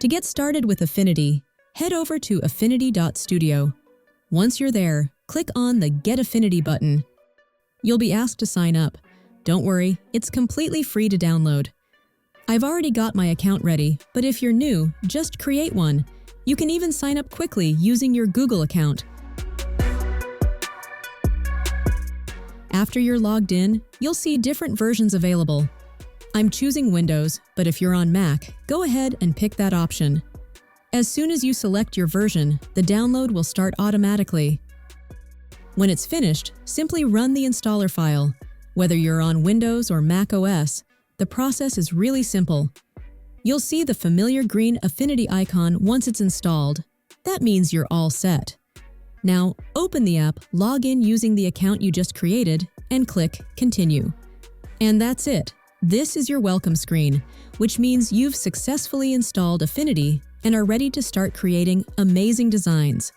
To get started with Affinity, head over to affinity.studio. Once you're there, click on the Get Affinity button. You'll be asked to sign up. Don't worry, it's completely free to download. I've already got my account ready, but if you're new, just create one. You can even sign up quickly using your Google account. After you're logged in, you'll see different versions available. I'm choosing Windows, but if you're on Mac, go ahead and pick that option. As soon as you select your version, the download will start automatically. When it's finished, simply run the installer file. Whether you're on Windows or Mac OS, the process is really simple. You'll see the familiar green Affinity icon once it's installed. That means you're all set. Now, open the app, log in using the account you just created, and click Continue. And that's it. This is your welcome screen, which means you've successfully installed Affinity and are ready to start creating amazing designs.